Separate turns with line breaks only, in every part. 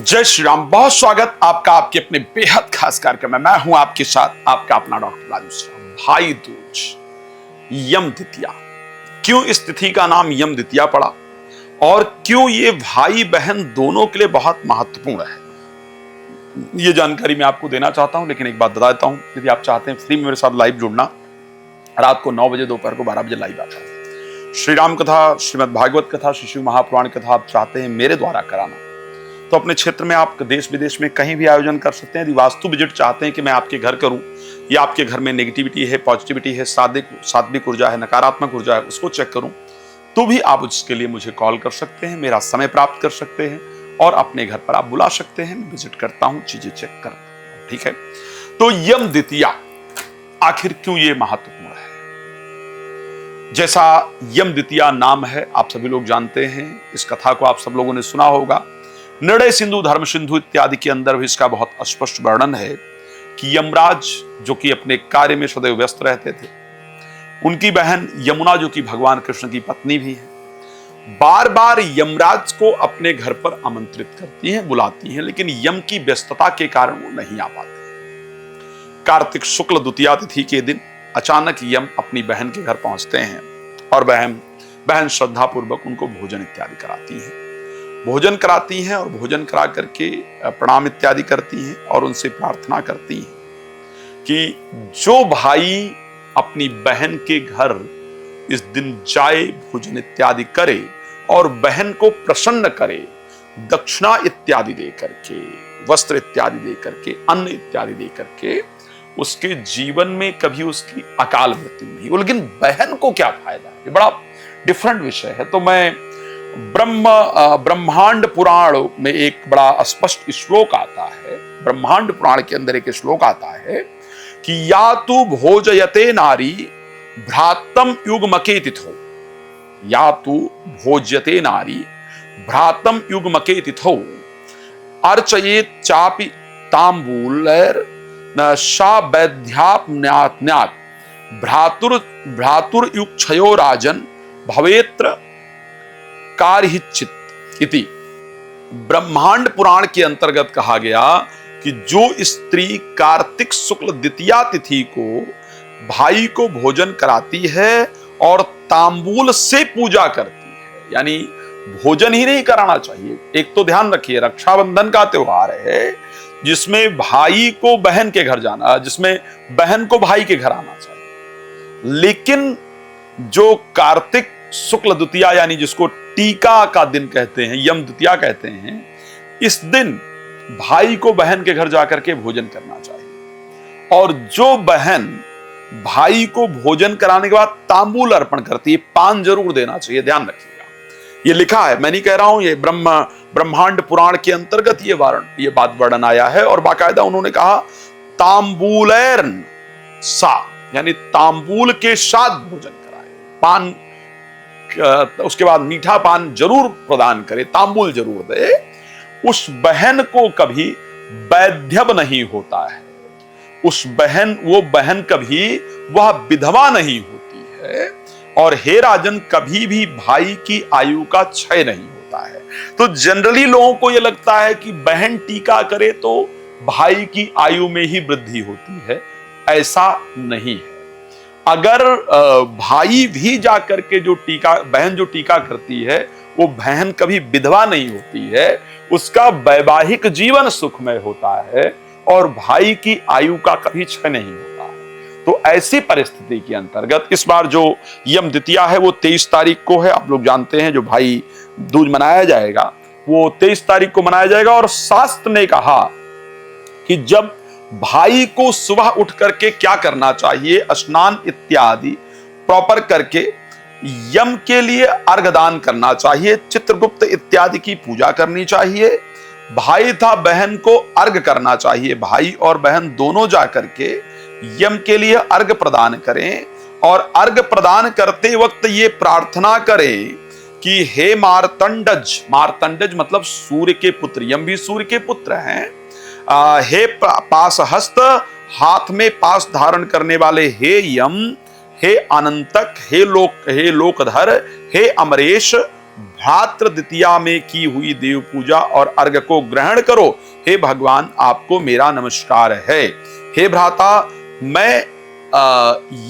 जय श्री राम। बहुत स्वागत आपका आपके अपने बेहद खास कार्यक्रम में। मैं हूं आपके साथ आपका अपना डॉक्टर राजू श्रीराम। भाई दूज, यम द्वितीया। क्यों इस तिथि का नाम यम द्वितीया पड़ा और क्यों ये भाई बहन दोनों के लिए बहुत महत्वपूर्ण है, ये जानकारी मैं आपको देना चाहता हूं। लेकिन एक बात बता देता हूं, यदि आप चाहते हैं फ्री में मेरे साथ लाइव जुड़ना, रात को 9 बजे, दोपहर को 12 बजे लाइव आता है। श्री राम कथा, श्रीमद् भागवत कथा, श्री शिव महापुराण कथा आप चाहते हैं मेरे द्वारा कराना, तो अपने क्षेत्र में आप देश विदेश में कहीं भी आयोजन कर सकते हैं। यदि वास्तु विजिट चाहते हैं कि मैं आपके घर करूं या आपके घर में नेगेटिविटी है, पॉजिटिविटी है, सात्विक ऊर्जा है, नकारात्मक ऊर्जा है, उसको चेक करूं, तो भी आप उसके लिए मुझे कॉल कर सकते हैं, मेरा समय प्राप्त कर सकते हैं और अपने घर पर आप बुला सकते हैं। मैं विजिट करता हूं, चीजें चेक कर, ठीक है। तो यम द्वितीया आखिर क्यों ये महत्वपूर्ण है? जैसा यम द्वितीया नाम है, आप सभी लोग जानते हैं, इस कथा को आप सब लोगों ने सुना होगा। निर्णय सिंधु, धर्म सिंधु इत्यादि के अंदर भी इसका बहुत स्पष्ट वर्णन है कि यमराज, जो कि अपने कार्य में सदैव व्यस्त रहते थे, उनकी बहन यमुना, जो कि भगवान कृष्ण की पत्नी भी है, बार बार यमराज को अपने घर पर आमंत्रित करती हैं, बुलाती हैं, लेकिन यम की व्यस्तता के कारण वो नहीं आ पाते। कार्तिक शुक्ल द्वितीया तिथि के दिन अचानक यम अपनी बहन के घर पहुंचते हैं और बहन श्रद्धा पूर्वक उनको भोजन इत्यादि कराती हैं। भोजन कराती हैं और भोजन करा करके प्रणाम इत्यादि करती हैं और उनसे प्रार्थना करती हैं कि जो भाई अपनी बहन के घर इस दिन जाए, भोजन इत्यादि करे और बहन को प्रसन्न करे, दक्षिणा इत्यादि दे करके, वस्त्र इत्यादि दे करके, अन्न इत्यादि दे करके, उसके जीवन में कभी उसकी अकाल मृत्यु नहीं हो। लेकिन बहन को क्या फायदा? ये बड़ा डिफरेंट विषय है। तो मैं ब्रह्मांड पुराण में एक बड़ा स्पष्ट श्लोक आता है। ब्रह्मांड पुराण के अंदर एक श्लोक आता है कि या तु भोजयते नारी भ्रातम युग्मके तिथो, या तु भोज्यते नारी भ्रातम युग्मके तिथो अर्चयेत चापि तांबूलैर न शा वैद्यापन्यात् भ्रातुर युक्षयो राजन भवेत्र कारहिचित इति। ब्रह्मांड पुराण के अंतर्गत कहा गया कि जो स्त्री कार्तिक शुक्ल द्वितीया तिथि को भाई को भोजन कराती है और तांबूल से पूजा करती है, यानी भोजन ही नहीं कराना चाहिए। एक तो ध्यान रखिए, रक्षाबंधन का त्योहार है जिसमें भाई को बहन के घर जाना, जिसमें बहन को भाई के घर आना चाहिए, लेकिन जो कार्तिक शुक्ल द्वितीया, यानी जिसको टीका का दिन कहते हैं, यम द्वितीया कहते हैं, इस दिन भाई को बहन के घर जाकर के भोजन करना चाहिए। और जो बहन भाई को भोजन कराने के बाद तांबूल अर्पण करती है, पान जरूर देना चाहिए, ध्यान रखिएगा। ये लिखा है, मैं नहीं कह रहा हूं, ये ब्रह्मांड पुराण के अंतर्गत ये बात वर्णन आया है। और बाकायदा उन्होंने कहा तांबूलैर्न सा, यानी तांबूल के साथ भोजन कराए, पान उसके बाद मीठा पान जरूर प्रदान करे, तांबूल जरूर दे। उस बहन को कभी वैध्यव नहीं होता है, वो बहन कभी वह विधवा नहीं होती है, और हे राजन, कभी भी भाई की आयु का क्षय नहीं होता है। तो जनरली लोगों को यह लगता है कि बहन टीका करे तो भाई की आयु में ही वृद्धि होती है। ऐसा नहीं है। अगर भाई भी जाकर के बहन जो टीका करती है, वो बहन कभी विधवा नहीं होती है, उसका वैवाहिक जीवन सुखमय होता है और भाई की आयु का कभी क्षय नहीं होता है। तो ऐसी परिस्थिति के अंतर्गत इस बार जो यम द्वितीया है वो 23 तारीख को है। आप लोग जानते हैं जो भाई दूज मनाया जाएगा वो 23 तारीख को मनाया जाएगा। और शास्त्र ने कहा कि जब भाई को सुबह उठ करके क्या करना चाहिए, स्नान इत्यादि प्रॉपर करके यम के लिए अर्घदान करना चाहिए, चित्रगुप्त इत्यादि की पूजा करनी चाहिए, भाई था बहन को अर्घ करना चाहिए, भाई और बहन दोनों जाकर के यम के लिए अर्घ प्रदान करें और अर्घ प्रदान करते वक्त ये प्रार्थना करें कि हे मार्तंडज, मार्तंडज मतलब सूर्य के पुत्र, यम भी सूर्य के पुत्र हैं, हे पासहस्त, हाथ में पास धारण करने वाले हे यम, हे अनंतक, हे लोकधर, हे अमरेश भ्रातृ द्वितीया में की हुई देव पूजा और अर्घ को ग्रहण करो। हे भगवान, आपको मेरा नमस्कार है। हे भ्राता, मैं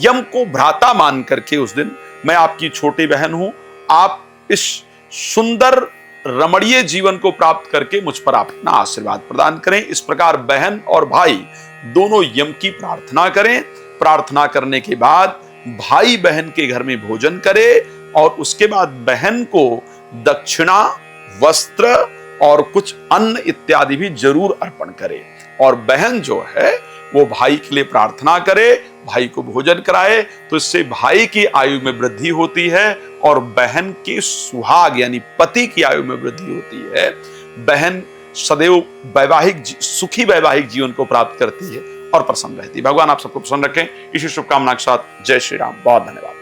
यम को भ्राता मान करके उस दिन मैं आपकी छोटी बहन हूं। आप इस सुंदर रमणीय जीवन को प्राप्त करके मुझ पर अपना आशीर्वाद प्रदान करें। इस प्रकार बहन और भाई दोनों यम की प्रार्थना करें। प्रार्थना करने के बाद भाई बहन के घर में भोजन करे और उसके बाद बहन को दक्षिणा, वस्त्र और कुछ अन्न इत्यादि भी जरूर अर्पण करे। और बहन जो है वो भाई के लिए प्रार्थना करे, भाई को भोजन कराए, तो इससे भाई की आयु में वृद्धि होती है और बहन के सुहाग यानी पति की आयु में वृद्धि होती है। बहन सदैव सुखी वैवाहिक जीवन को प्राप्त करती है और प्रसन्न रहती है। भगवान आप सबको प्रसन्न रखें। इसी शुभकामना के साथ जय श्री राम। बहुत धन्यवाद।